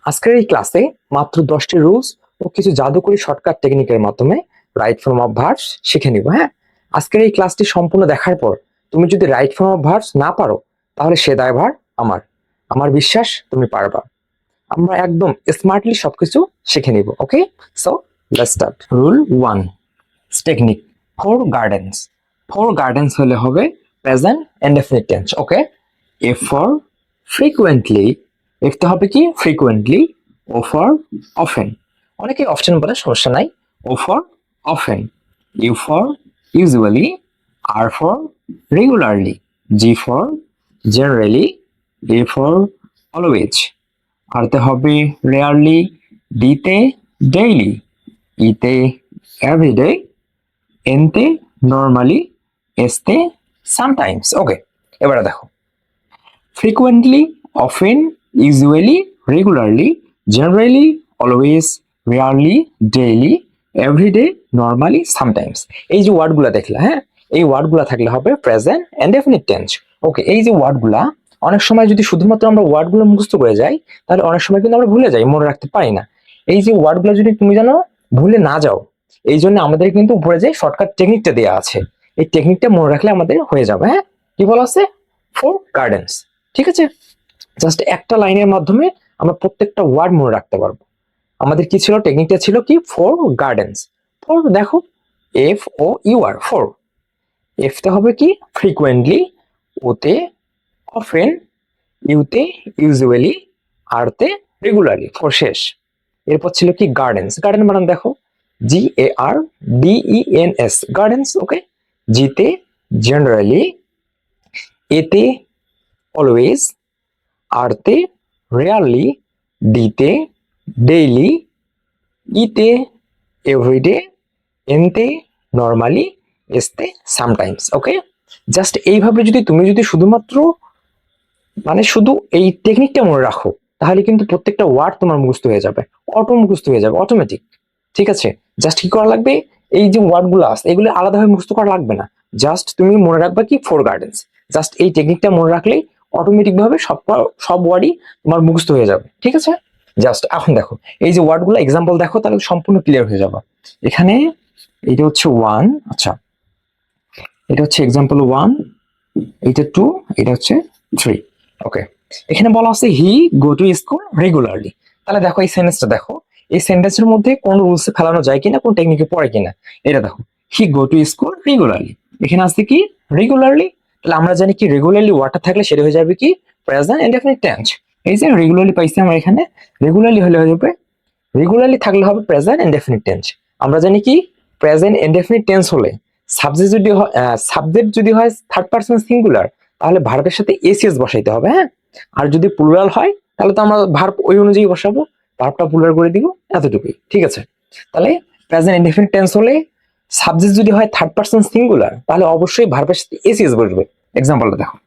আজকের এই ক্লাসে মাত্র 10টি রুলস ও কিছু জাদুকরী শর্টকাট টেকনিকের মাধ্যমে রাইট ফর্ম অফ ভার্বস শিখে নিব। হ্যাঁ, আজকের এই ক্লাসটি সম্পূর্ণ দেখার পর তুমি যদি রাইট ফর্ম অফ ভার্বস না পারো তাহলে সে দায়ভার আমার। আমার বিশ্বাস তুমি পারবা। আমরা একদম স্মার্টলি সবকিছু শিখে নিব। Okay, so let's start. Rule 1, technique four gardens. Four gardens হলে হবে present indefinite tense. Okay, F for frequently, এফতে হবে কি ফ্রিকুয়েন্টলি, ও ফর অফেন, অনেকে অফটেন বলে, সমস্যা নাই, O for often, U for usually, R for regularly, G for generally, A for always, আরতে হবে রেয়ারলি, ডিতে ডেইলি, ইতে এভরিডে, এনতে নর্মালি, এসতে সামটাইমস। ওকে, এবারে দেখো frequently, often, usually, regularly, generally, always, rarely, daily, everyday, normally, sometimes। এই যে ওয়ার্ডগুলা দেখলে, হ্যাঁ, এই ওয়ার্ডগুলা থাকলে হবে প্রেজেন্ট ইনডেফিনিট টেন্স। ওকে, এই যে ওয়ার্ডগুলা অনেক সময় যদি শুধুমাত্র আমরা ওয়ার্ডগুলো মুখস্থ করে যাই তাহলে অনেক সময় কিন্তু আমরা ভুলে যাই, মনে রাখতে পারি না। এই যে ওয়ার্ডগুলো যদি তুমি জানো ভুলে না যাও, এই জন্য আমাদের কিন্তু উপরে যে শর্টকাট টেকনিকটা দেওয়া আছে, এই টেকনিকটা মনে রাখলে আমাদের হয়ে যাবে। হ্যাঁ, কি বলা আছে? For gardens. ঠিক আছে, জাস্ট একটা লাইনের মাধ্যমে আমরা প্রত্যেকটা ওয়ার্ড মনে রাখতে পারবো। আমাদের কি ছিল? টেকনিকটা ছিল কি? Four gardens. ফর দেখো, F O U R, four. এফতে হবে কি ফ্রিকুয়েন্টলি, ওতে অফেন, ইউতে ইউজুয়ালি, আরতে রেগুলারলি, ফর শেষ। এরপর ছিল কি গার্ডেন্স। গার্ডেন বানান দেখো, GARDENS, গার্ডেন্স। ওকে, জিতে জেনারেলি, এতে অলওয়েজ, আরতে রেয়ারলি, ডিতে ডেইলি, ইতে এভরিডে, এনতে নর্মালি, এসতে সামটাইমস। ওকে, জাস্ট এইভাবে যদি তুমি শুধুমাত্র শুধু এই টেকনিকটা মনে রাখো তাহলে কিন্তু প্রত্যেকটা ওয়ার্ড তোমার মুখস্থ হয়ে যাবে, মুখস্থ হয়ে যাবে অটোমেটিক। ঠিক আছে, জাস্ট কি করা লাগবে? এই যে ওয়ার্ডগুলো আছে এগুলো আলাদাভাবে মুখস্থ করা লাগবে না, জাস্ট তুমি মনে রাখবা কি ফর গার্ডেন্স। জাস্ট এই টেকনিকটা মনে রাখলেই অটোমেটিক ভাবে সব ওয়ার্ডই তোমার মুখস্থ হয়ে যাবে। ঠিক আছে, জাস্ট এখন দেখো এই যে ওয়ার্ডগুলো এক্সাম্পল দেখো তাহলে সম্পূর্ণ ক্লিয়ার হয়ে যাবে। এখানে এটা হচ্ছে 1, আচ্ছা এটা হচ্ছে এক্সাম্পল 1, এটা 2, এটা হচ্ছে 3। ওকে, এখানে বলা আছে হি গো টু স্কুল রেগুলারলি। তাহলে দেখো এই সেন্টেন্সটা দেখো, এই সেন্টেন্সের মধ্যে কোন রুলসে ফেলানো যায় কিনা, কোন টেকনিকে পড়ে কিনা। এটা দেখো, হি গো টু স্কুল রেগুলারলি, এখানে আসছে কি রেগুলারলি। তাহলে আমরা জানি কি রেগুলারলি ওয়ার্ডটা থাকলে সেটা হয়ে যাবে কি প্রেজেন্ট ইনডেফিনিট টেন্স। এই যে রেগুলারলি পাইছি আমরা এখানে, রেগুলারলি হলে হয়ে যাবে, রেগুলারলি থাকলে হবে প্রেজেন্ট ইনডেফিনিট টেন্স। আমরা জানি কি প্রেজেন্ট ইনডেফিনিট টেন্স হলে সাবজেক্ট যদি হয় থার্ড পারসন সিঙ্গুলার তাহলে ভার্বের সাথে এসিএস বসাইতে হবে। হ্যাঁ, আর যদি প্লুরাল হয় তাহলে তো আমরা ভার্ব ওই অনুযায়ী বসাবো, ভার্বটা প্লুরাল করে দিব, এতটুকুই। ঠিক আছে, তাহলে প্রেজেন্ট ইনডেফিনিট টেন্স হলে সাবজেক্ট যদি হয় থার্ড পারসন সিঙ্গুলার তাহলে অবশ্যই ভার্বের সাথে এসিএস বসবে। এক্সাম্পলটা দেখো,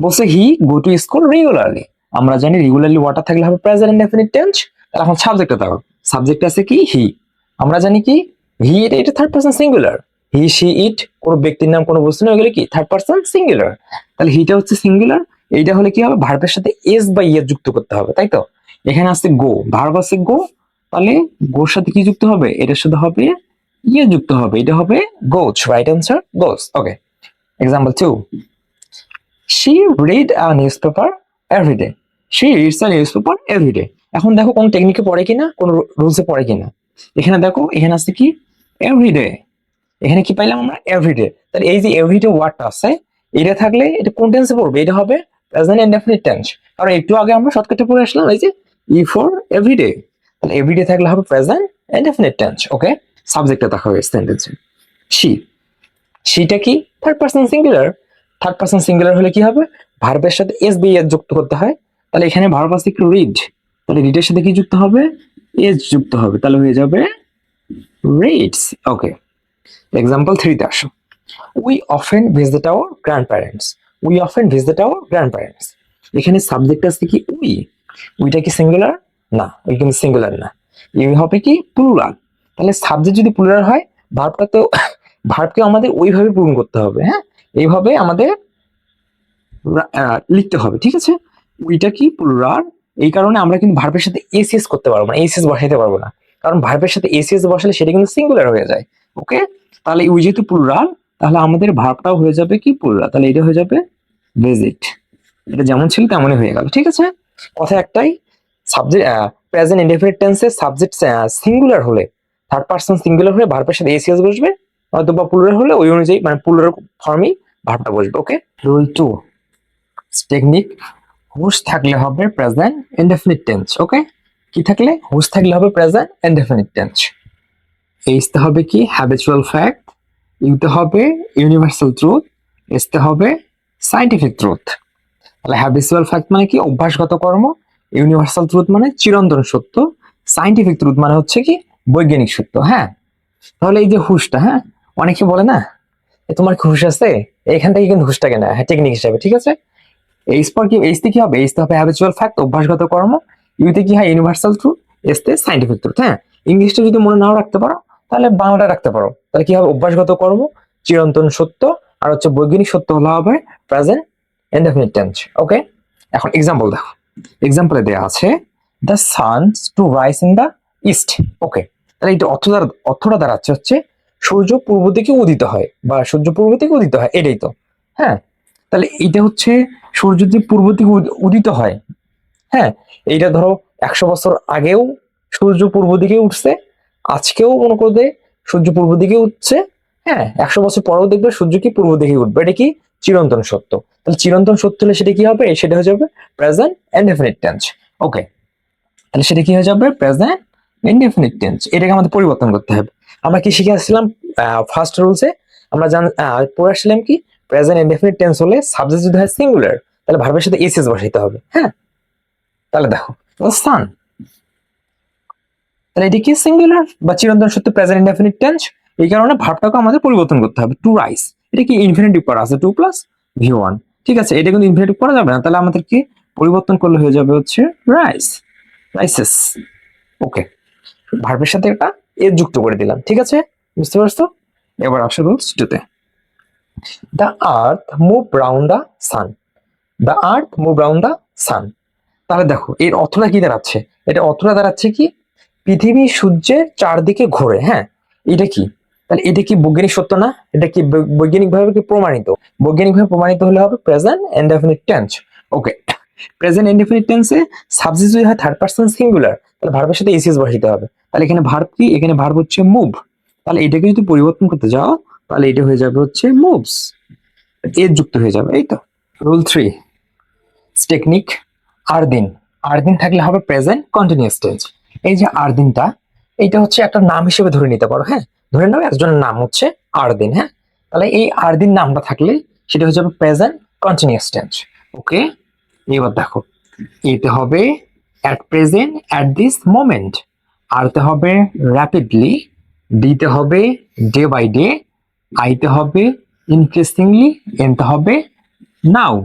বলছে হি গো টু স্কুল রেগুলারলি। আমরা জানি রেগুলারলি ওয়াটার থাকলে হবে প্রেজেন্ট ইনডেফিনিট টেন্স। তাহলে এখন সাবজেক্টটা দেখো, সাবজেক্ট আছে কি হি। আমরা জানি কি হি, এটা third person singular, he she it কোনো ব্যক্তির নাম কোনো বস্তু না, এগুলো কি থার্ড পারসন সিঙ্গুলার। তাহলে হিটা হচ্ছে সিঙ্গুলার, এইটা হলে কি হবে ভার্বের সাথে এস বা ইয়ে যুক্ত করতে হবে, তাই তো। এখানে আছে গো, ভার্ব আছে গো, তাহলে গোর সাথে কি যুক্ত হবে? এটার সাথে হবে ইয়ে যুক্ত হবে, এটা হবে goes. Right answer goes. Okay, example 2, she read a newspaper every day, she reads a newspaper every day। এখন দেখো কোন টেকনিকে পড়ে কিনা, কোন রুলসে পড়ে কিনা। এখানে দেখো, এখানে আছে কি এভরিডে, এখানে কি পাইলাম আমরা এভরিডে। তাহলে এই যে এভরিডে ওয়ার্ডটা আছে এটা থাকলে এটা কোন টেন্সে পড়বে? এটা হবে প্রেজেন্ট ইনডেফিনিট টেন্স। কারণ একটু আগে আমরা শর্টকাটে পড়ে আসলাম এই যে ই ফর এভরিডে, তাহলে এভরিডে থাকলে হবে প্রেজেন্ট ইনডেফিনিট টেন্স। ওকে, সাবজেক্টটা দেখো এই সেন্টেন্সে she, সেটা কি third person singular. Third person singular হলে কি হবে? ভার্বের সাথে এস বি এস যুক্ত করতে হয়। তাহলে এখানে ভার্ব আছে কি রিড, তাহলে রিডের সাথে কি যুক্ত হবে? এস যুক্ত হবে, তাহলে হয়ে যাবে রিডস। ওকে, এক্সাম্পল 3 তে আসো, we often visit our grand parents, we often visit our grand parents. এখানে সাবজেক্ট আছে কি উই, উইটা কি সিঙ্গুলার? না, উই কিন্তু সিঙ্গুলার না, ইউ হবে কি প্লুরাল। তাহলে সাবজেক্ট যদি প্লুরাল হয় ভার্বটা তো ভার্বকে আমাদের ওইভাবে পূরণ করতে হবে। হ্যাঁ, এইভাবে আমাদের লিখতে হবে। ঠিক আছে, উইটা কি প্লুরাল, এই কারণে আমরা কিন্তু ভার্বের সাথে এসিএস করতে পারবো না, এসিএস বসাইতে পারবো না, কারণ ভার্বের সাথে এসিএস বসালে সেটা কিন্তু সিঙ্গুলার হয়ে যায়। ওকে, তাহলে ওই যেহেতু প্লুরাল, তাহলে আমাদের ভার্বটাও হয়ে যাবে কি প্লুরাল, তাহলে এটা হয়ে যাবে ভিজিট। এটা যেমন ছিল তেমনই হয়ে গেল। ঠিক আছে, কথা একটাই, সাবজেক্ট প্রেজেন্ট ইনডেফিনিট টেন্সে সাবজেক্ট সিঙ্গুলার হলে, থার্ড পারসন সিঙ্গুলার হলে ভার্বের সাথে এসিএস বসবে, অথবা প্লুরাল হলে ওই অনুযায়ী মানে প্লুরাল ফর্মেই ভার্বটা বসবে। ওকে, রুল 2 টেকনিক, হুজ থাকলে হবে প্রেজেন্ট ইনডেফিনিট টেন্স। ওকে, কি থাকলে? হুজ থাকলে হবে প্রেজেন্ট ইনডেফিনিট টেন্স। এইচতে হবে কি হ্যাবিচুয়াল ফ্যাক্ট, ইউতে হবে ইউনিভার্সাল ট্রুথ, এসতে হবে সায়েন্টিফিক ট্রুথ। তাহলে হ্যাবিচুয়াল ফ্যাক্ট মানে কি? অভ্যাসগত কর্ম। ইউনিভার্সাল ট্রুথ মানে চিরন্তন সত্য। সায়েন্টিফিক ট্রুথ মানে হচ্ছে কি বৈজ্ঞানিক সত্য। হ্যাঁ, তাহলে এই যে হুশটা, হ্যাঁ, অনেকে বলে না তোমার কি হুশ আছে, এখান থেকে কিন্তু হুশটাকে না, হ্যাঁ, টেকনিক হিসাবে। ঠিক আছে, এইচ পর কি, এইচতে কি হবে? এইচতে হবে হ্যাবিচুয়াল ফ্যাক্ট, অভ্যাসগত কর্ম। ইউতে কি হয়? Universal truth. এসতে সায়েন্টিফিক ট্রুথ। হ্যাঁ, ইংলিশটা যদি মনে নাও রাখতে পারো তাহলে বাংলাটা রাখতে পারো। তাহলে কি হবে? অভ্যাসগত কর্ম, চিরন্তন সত্য, আর হচ্ছে বৈজ্ঞানিক সত্য হলো হবে প্রেজেন্ট ইনডেফিনিট টেন্স। ওকে, এখন এক্সাম্পল দেখো, এক্সাম্পলে দেওয়া আছে the suns to rise in the east. Okay, তাহলে এটা অর্থটা দাঁড়াচ্ছে হচ্ছে সূর্য পূর্ব দিকে উদিত হয়, বা সূর্য পূর্ব দিকে উদিত হয়, এটাই তো। হ্যাঁ, তাহলে এইটা হচ্ছে সূর্য যদি পূর্ব দিকে উদিত হয়, হ্যাঁ, এইটা ধরো 100 বছর আগেও সূর্য পূর্ব দিকে উঠছে, আজকেও মনে করবে সূর্য পূর্ব দিকে উঠছে, হ্যাঁ, 100 বছর পরেও দেখবে সূর্য কি পূর্ব দিকে উঠবে। এটা কি চিরন্তন সত্য। তাহলে চিরন্তন সত্য হলে সেটা কি হবে? সেটা হয়ে যাবে প্রেজেন্ট ইনডেফিনিট টেন্স। ওকে, তাহলে সেটা কি হয়ে যাবে? Present indefinite tense. এটাকে আমাদের পরিবর্তন করতে হবে। আমরা কি শিখে আসছিলাম ফার্স্ট রুলসে? আমরা পড়ে আসছিলাম কি প্রেজেন্ট ইনডেফিনিট টেন্স হলে সাবজেক্ট যদি হয় সিঙ্গুলার, তাহলে ভার্বের সাথে এসএস বসাইতে হবে। হ্যাঁ, তাহলে দেখো সান, তাহলে এটি কি সিঙ্গুলার বা চিরন্তন সত্য প্রেজেন্ট ইনডেফিনিট টেন্স। এই কারণে ভার্বটাকে আমাদের পরিবর্তন করতে হবে। টু রাইস, এটা কি ইনফিনিটিভ করা আছে, 2 + V1। ঠিক আছে, এটা কিন্তু ইনফিনিটিভ করা যাবে না, তাহলে আমাদের কি পরিবর্তন করলে হয়ে যাবে হচ্ছে রাইস, রাইসেস। ওকে, ভার্বের সাথে একটা এর যুক্ত করে দিলাম। ঠিক আছে, বুঝতে পারছো? এবার আসো রুলস 2তে। The earth move round the sun, the earth move round the sun. তাহলে দেখো এর অর্থটা কি দাঁড়াচ্ছে? এটা অর্থটা দাঁড়াচ্ছে কি পৃথিবী সূর্যের চারদিকে ঘোরে। হ্যাঁ, এটা কি? তাহলে এটা কি বৈজ্ঞানিক সত্য না? এটা কি বৈজ্ঞানিক ভাবে কি প্রমাণিত? বৈজ্ঞানিক ভাবে প্রমাণিত হলে হবে প্রেজেন্ট ইনডেফিনিট টেন্স। ওকে, প্রেজেন্ট ইনডেফিনিট টেন্সে সাবজেক্ট যদি হয় থার্ড পারসন সিঙ্গুলার, তাহলে ভার্বের সাথে এসএস বসাইতে হবে। তাহলে এখানে ভার্ব কি? এখানে ভার্ব হচ্ছে মুভ। তাহলে এটাকে যদি পরিবর্তন করতে যাও তাহলে এটা হয়ে যাবে হচ্ছে মুভস, এর যুক্ত হয়ে যাবে। এই তো রুল 3 টেকনিক, আর দিন। আর দিন থাকলে হবে প্রেজেন্ট কন্টিনিউয়াস টেন্স। এই যে আর দিনটা, এইটা হচ্ছে একটা নাম হিসেবে ধরে নিতে পারো। হ্যাঁ, ধরে নাও একজনের নাম হচ্ছে আর দিন। হ্যাঁ, তাহলে এই আর দিন নামটা থাকলে সেটা হয়ে যাবে প্রেজেন্ট কন্টিনিউয়াস টেন্স। ওকে, এবার দেখো এতে হবে at present, at this moment. আরতে হবে র্যাপিডলি, ডিতে হবে ডে বাই ডে, আইতে হবে ইনক্রিজিংলি, এনতে হবে নাও।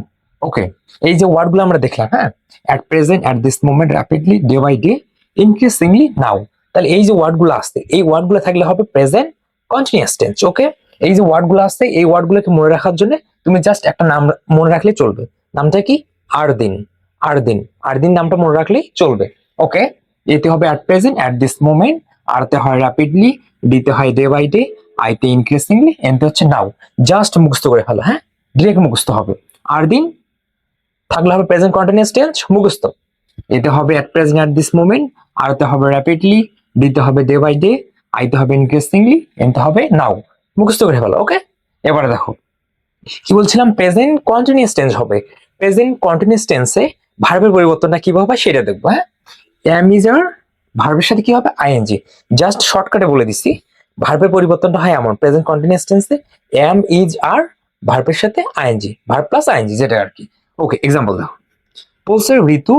ওকে, এই যে ওয়ার্ডগুলো আমরা দেখলাম, হ্যাঁ, at present, at this moment, rapidly, day by day, increasingly, now. তাহলে এই যে ওয়ার্ডগুলো আসছে, এই ওয়ার্ডগুলো থাকলে হবে প্রেজেন্ট কন্টিনিউয়াস টেন্স। ওকে, এই যে ওয়ার্ডগুলো আসছে, এই ওয়ার্ডগুলোকে মনে রাখার জন্য তুমি জাস্ট একটা নাম মনে রাখলে চলবে। নামটা কি? আর দিন। আর দিন, আর দিন নামটা মনে রাখলেই চলবে। ওকে, এতে হবে at present, at this moment, আরতে হয় র্যাপিডলি, ডিতে হয় ডে বাই ডে, আইতে ইনক্রিজিংলি, এনতে হচ্ছে নাও। জাস্ট মুখস্থ করে ফেলো। হ্যাঁ, ডিরেক্ট মুখস্থ হবে। আর দিন থাকলে হবে প্রেজেন্ট কন্টিনিউয়াস টেন্স, মুখস্থ। এতে হবে at present, at this moment, আরতে হবে র্যাপিডলি, ডিতে হবে ডে বাই ডে, আইতে হবে ইনক্রিজিংলি, এনতে হবে নাও। মুখস্থ করে ফেলো। ওকে, এবারে দেখো কি বলছিলাম, প্রেজেন্ট কন্টিনিউয়াস টেন্স হবে। প্রেজেন্ট কন্টিনিউয়াস টেন্সে ভার্বের পরিবর্তনটা কিভাবে হবে সেটা দেখবো। হ্যাঁ, এম ইজ আর ভার্বের সাথে কি হবে? আইএনজি। জাস্ট শর্টকাটে বলে দিচ্ছি, ভার্বের পরিবর্তনটা হয় এমন প্রেজেন্ট কন্টিনিউয়াস টেন্সে এম ইজ আর ভার্বের সাথে আইএনজি, ভার্ব প্লাস আইএনজি, যেটা আর কি। ওকে, এক্সাম্পল দেখো, বলছে Ritu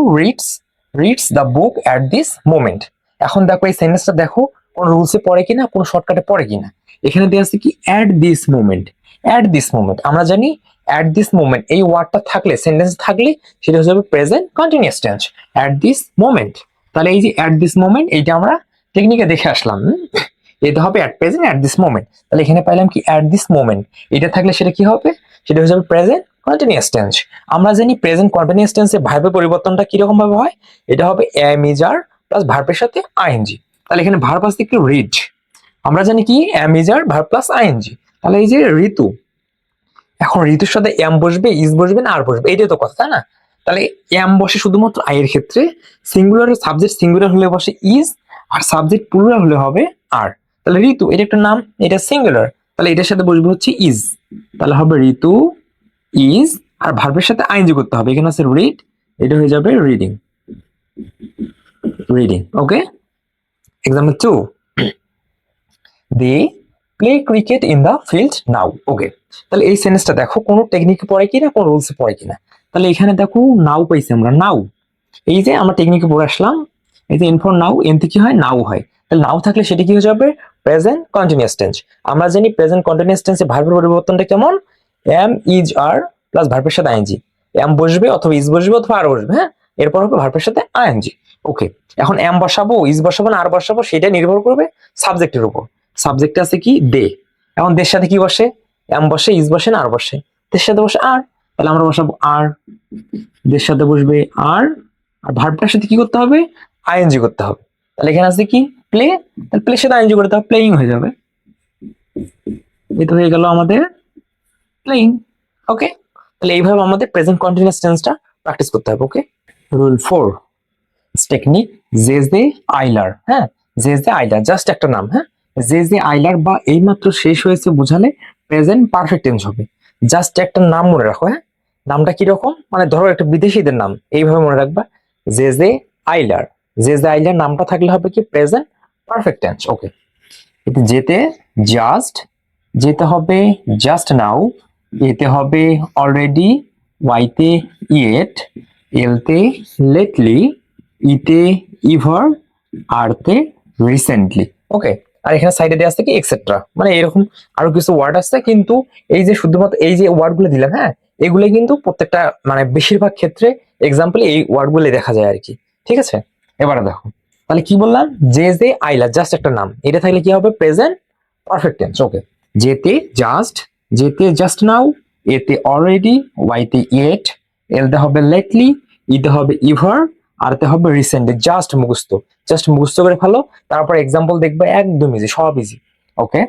reads the book at this moment. এখন দেখো এই সেন্টেন্সটা দেখো কোন রুলসে পড়ে কিনা, কোন শর্টকাটে পড়ে কিনা। এখানে দেওয়া আছে কি at this moment. At this moment আমরা জানি অ্যাট দিস মোমেন্ট এই ওয়ার্ডটা থাকলে, সেন্টেন্স থাকলে সেটা হয়ে যাবে present continuous tense, at this moment. তাহলে এই যে অ্যাট দিস মোমেন্ট এইটা আমরা টেকনিকে দেখে আসলাম। এটা হবে at present, at this moment. তাহলে এখানে পাইলাম কি অ্যাট দিস মোমেন্ট, এটা থাকলে সেটা কি হবে? সেটা হয়ে যাবে প্রেজেন্ট কন্টিনিউয়াস টেন্স। আমরা জানি প্রেজেন্ট কন্টিনিউয়াস টেন্সে ভার্বের পরিবর্তনটা কিরকম ভাবে হয়, এটা হবে এম ইজ আর প্লাস ভার্বের সাথে আইএনজি। তাহলে এখানে ভার্ব আছে কি রিড, আমরা জানি কি am is are verb plus ING. তাহলে এই যে ঋতু, এখন ঋতুর সাথে এম বসবে, ইজ বসবে না আর বসবে, এইটাই তো কথা, তাই না? তাহলে এম বসে শুধুমাত্র আই এর ক্ষেত্রে, সিঙ্গুলার সাবজেক্ট সিঙ্গুলার হলে বসে ইজ, আর সাবজেক্ট প্লুরাল হলে হবে আর। তাহলে ঋতু এটা একটা নাম, এটা সিঙ্গুলার, তাহলে এটার সাথে বসবে হচ্ছে ইজ, তাহলে হবে ঋতু ইজ, আর ভার্বের সাথে আইনজি করতে হবে, এখানে আছে রিড, এটা হয়ে যাবে reading, reading. Okay, example 2, they play cricket in the field now. Okay, তাহলে এই সেন্টেন্সটা দেখো কোনো টেকনিকে পড়ে কিনা, কোন রুলসে পড়ে কিনা। তাহলে এখানে দেখো নাও পাইছি আমরা, নাও, এই যে আমরা টেকনিকে পড়ে আসলাম, এই যে ইনফর নাও, এনতে কি হয় নাও হয়, তাহলে নাও থাকলে সেটা কি হয়ে যাবে প্রেজেন্ট কন্টিনিউয়াস টেন্স। আমরা জানি প্রেজেন্ট কন্টিনিউয়াস টেন্সে ভার্বের পরিবর্তনটা কেমন, এম ইজ আর প্লাস ভার্বের সাথে আইএনজি, এম বসবে অথবা ইজ বসবে অথবা আর বসবে, হ্যাঁ, এরপর হবে ভার্বের সাথে আইএনজি। ওকে, এখন এম বসাবো, ইজ বসাবো না আর বসাবো, সেটা নির্ভর করবে সাবজেক্টের উপর। সাবজেক্ট আছে কি দে, এখন দের সাথে কি বসে, এম বসে, ইজ বসে না আর বসে, দের সাথে বসে আর, তাহলে আমরা বসাবো আর, দের সাথে বসবে আর, আর ভার্বটার সাথে কি করতে হবে আইএনজি করতে হবে। তাহলে এখানে আছে কি প্লে, তাহলে প্লের সাথে আইএনজি করতে হবে, প্লেইং হয়ে যাবে, এটা হয়ে গেল আমাদের প্লেইং। ওকে, তাহলে এইভাবে আমাদের প্রেজেন্ট কন্টিনিউয়াস টেন্সটা প্র্যাকটিস করতে হবে। ওকে, রুল 4 টেকনিক জেজ দে আইলার। হ্যাঁ, জেজ দে আইলার জাস্ট একটা নাম, হ্যাঁ, জেজ দে আইলার বা এইমাত্র শেষ হয়েছে বোঝালে প্রেজেন্ট পারফেক্ট টেন্স হবে। জাস্ট একটা নাম মনে রাখো, হ্যাঁ, নামটা কি রকম, মানে ধরো একটা বিদেশিদের নাম, এইভাবে মনে রাখবা জেজ দে আইলার, জেজ দে আইলার নামটা থাকলে হবে কি প্রেজেন্ট পারফেক্ট টেন্স। ওকে, এতে যেতে জাস্ট, যেতে হবে জাস্ট নাও, এতে হবে অলরেডি, ওয়াইতে ইয়েট, এলতে লেটলি, ইতে ইভার, আরতে রিসেন্টলি। ওকে, আর এখানে সাইডে দেওয়া আছে কি এক্সেট্রা, মানে এরকম আরো কিছু ওয়ার্ড আছে, কিন্তু এই যে শুধুমাত্র এই যে ওয়ার্ড গুলো দিলাম, হ্যাঁ, এগুলো কিন্তু প্রত্যেকটা মানে বেশিরভাগ ক্ষেত্রে এক্সাম্পল এই ওয়ার্ড গুলো দেখা যায় আর কি। ঠিক আছে, এবারে দেখো তাহলে কি বললাম, যে যে আইলা জাস্ট একটা নাম, এটা থাকলে কি হবে প্রেজেন্ট পারফেক্ট টেন্স। ওকে, যেতে জাস্ট, যেতে জাস্ট নাও, এতে অলরেডি, ওয়াইতে ইয়েট, এলতে হবে লেটলি, ইতে হবে ইভার, আরতে হবে রিসেন্টলি। জাস্ট মুখস্থ করে ফেলো, তারপর এক্সাম্পল দেখবে একদম ইজি, সব ইজি। ওকে,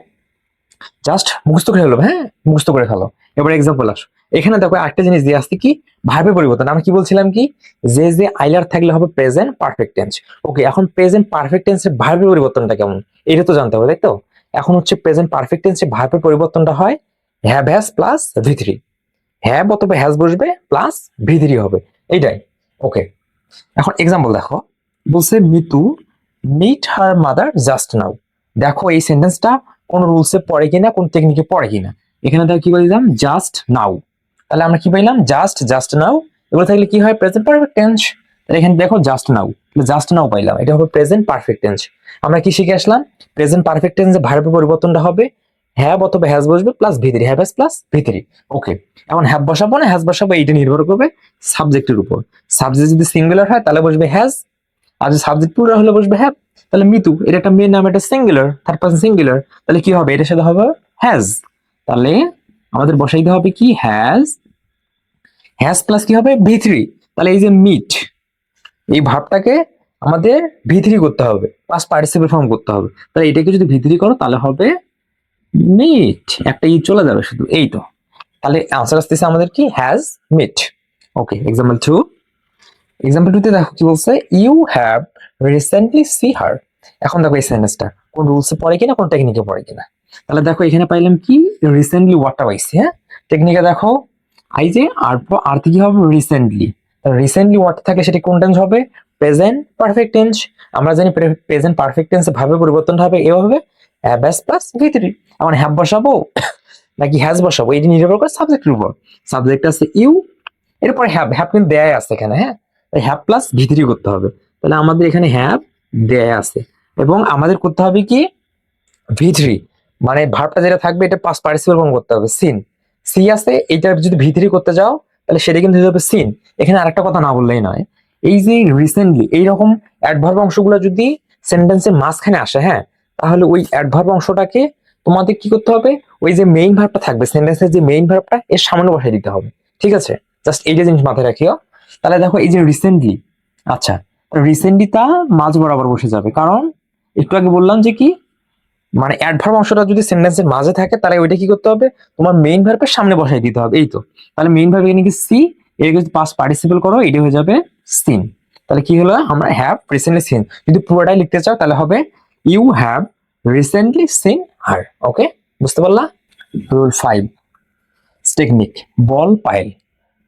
জাস্ট মুখস্থ করে ফেলো, হ্যাঁ, মুখস্থ করে ফেলো। এবার এক্সাম্পল আসো, এখানে দেখো একটা জিনিস দিয়ে আসছে কি ভার্বের পরিবর্তন, আমরা কি বলছিলাম কি যে যে আইলার থাকলে হবে প্রেজেন্ট পারফেক্ট টেন্স। ওকে, এখন প্রেজেন্ট পারফেক্ট টেন্সের ভার্বের পরিবর্তনটা কেমন এটা তো জানতে হবে, তাই তো? এখন হচ্ছে প্রেজেন্ট পারফেক্ট টেন্সের ভার্বের পরিবর্তনটা হয় হ্যাভ হ্যাজ প্লাস ভি3, হ্যাভ অথবা হ্যাজ বসবে প্লাস ভি3 হবে, এইটাই। ওকে, এখন এক্সাম্পল দেখো, বলছে Mitu meet her mother just now. দেখো এই সেন্টেন্সটা কোন রুলসে পড়ে কিনা, কোন টেকনিকে পড়ে কিনা। এখানে দেখো কি বললাম জাস্ট নাও, তাহলে আমরা কি পাইলাম জাস্ট নাও, এগুলো থাকলে কি হয় প্রেজেন্ট পারফেক্ট টেন্স। তাহলে এখানে দেখো জাস্ট নাও, জাস্ট নাও পাইলাম, এটা হবে প্রেজেন্ট পারফেক্ট টেন্স। আমরা কি শিখে আসলাম প্রেজেন্ট পারফেক্ট টেন্সে ভার্বের পরিবর্তনটা হবে হ্যাভ অথবা হ্যাজ বসবে প্লাস ভি3, হ্যাভ হ্যাজ প্লাস ভি3। ওকে, এখন হ্যাভ বসাবো না হ্যাজ বসাবো এইটা নির্ভর করবে সাবজেক্টের উপর। সাবজেক্ট যদি সিঙ্গুলার হয় তাহলে বসবে হ্যাজ, আর যদি সাবজেক্ট প্লুরাল হলে বসবে হ্যাভ। তাহলে মিতু এটা একটা মেয়ের নাম, এটা সিঙ্গুলার, থার্ড পারসন সিঙ্গুলার, তাহলে কি হবে এটার সাথে হবে হ্যাজ। তাহলে আমাদের বসাইতে হবে কি হ্যাজ, হ্যাজ প্লাস কি হবে ভি3। তাহলে এই যে মিট, এই ভাবটাকে আমাদের ভি3 করতে হবে, পাস্ট পার্টিসিপল ফর্ম করতে হবে। তাহলে এটাকে যদি ভি3 করো তাহলে হবে মিট, একটা ই চলে যাবে শুধু, এই তো। তাহলে আনসার আসতেছে আমাদের কি has meet. Okay, example 2, example 2 তে দেখো কি বলছে you have recently see her. এখন দেখো এই সেন্টেন্সটা কোন রুলসে পড়ে কিনা, কোন টেকনিকে পড়ে কিনা। তাহলে দেখো এখানে পাইলাম কি রিসেন্টলি ওয়ার্ডটা পাইছি, হ্যাঁ, টেকনিকে দেখো আই যে আর কি হবে রিসেন্টলি, রিসেন্টলি ওয়ার্ড থাকলে সেটা কোন টেন্স হবে প্রেজেন্ট পারফেক্ট টেন্স। আমরা জানি প্রেজেন্ট পারফেক্ট টেন্সে ভাবে পরিবর্তনটা হবে এভাবে হ্যাভ হ্যাজ প্লাস ভি3। এখন হ্যাভ বসাবো নাকি হ্যাজ বসাবো এটি নির্ভর করে সাবজেক্টের উপর। সাবজেক্ট আছে ইউ, এরপর হ্যাভ, হ্যাভ কিন্তু দেয়াই আছে এখানে, হ্যাঁ, হ্যাভ প্লাস ভি3 করতে হবে। তাহলে আমাদের এখানে হ্যাভ দেয়া আছে এবং আমাদের করতে হবে কি ভি3, মানে ভার্বটা যেটা থাকবে এটা পাস্ট পার্টিসিপল ফর্ম করতে হবে। সিন সি আছে, এইটা যদি ভি3 করতে যাও তাহলে সেটা কিন্তু হয়ে যাবে সিন। এখানে আরেকটা কথা না বললেই নয়, এই যে রিসেন্টলি এইরকম অ্যাডভার্ব অংশগুলো যদি সেন্টেন্সের মাঝখানে আসে, হ্যাঁ, তাহলে ওই অ্যাডভার্ব অংশটাকে তোমাদের কি করতে হবে ওই যে মেইন ভার্বটা থাকবে সেন্টেন্সের যে মেইন ভার্বটা এর সামনে বসাই দিতে হবে। ঠিক আছে, জাস্ট এইটা জিনিস মাথায় রাখিও। তাহলে দেখো এই যে রিসেন্টলি, আচ্ছা রিসেন্টলিটা মাঝ বরাবর বসে যাবে, কারণ একটু আগে বললাম যে কি মানে অ্যাডভার্ব অংশটা যদি সেন্টেন্সের মাঝে থাকে তাহলে ওইটা কি করতে হবে, তোমার মেইন ভার্বের সামনে বসাই দিতে হবে। এই তো, তাহলে মেইন ভার্ব এখানে কি সি, এর যদি পাস্ট পার্টিসিপল করো এটা হয়ে যাবে সিন। তাহলে কি হলো, আমরা হ্যাভ রিসেন্টলি সিন, যদি পুরোটাই লিখতে চাও তাহলে হবে you have recently seen her. Okay, বুঝতে পারলা? রুল 5 টেকনিক, বল পাইল।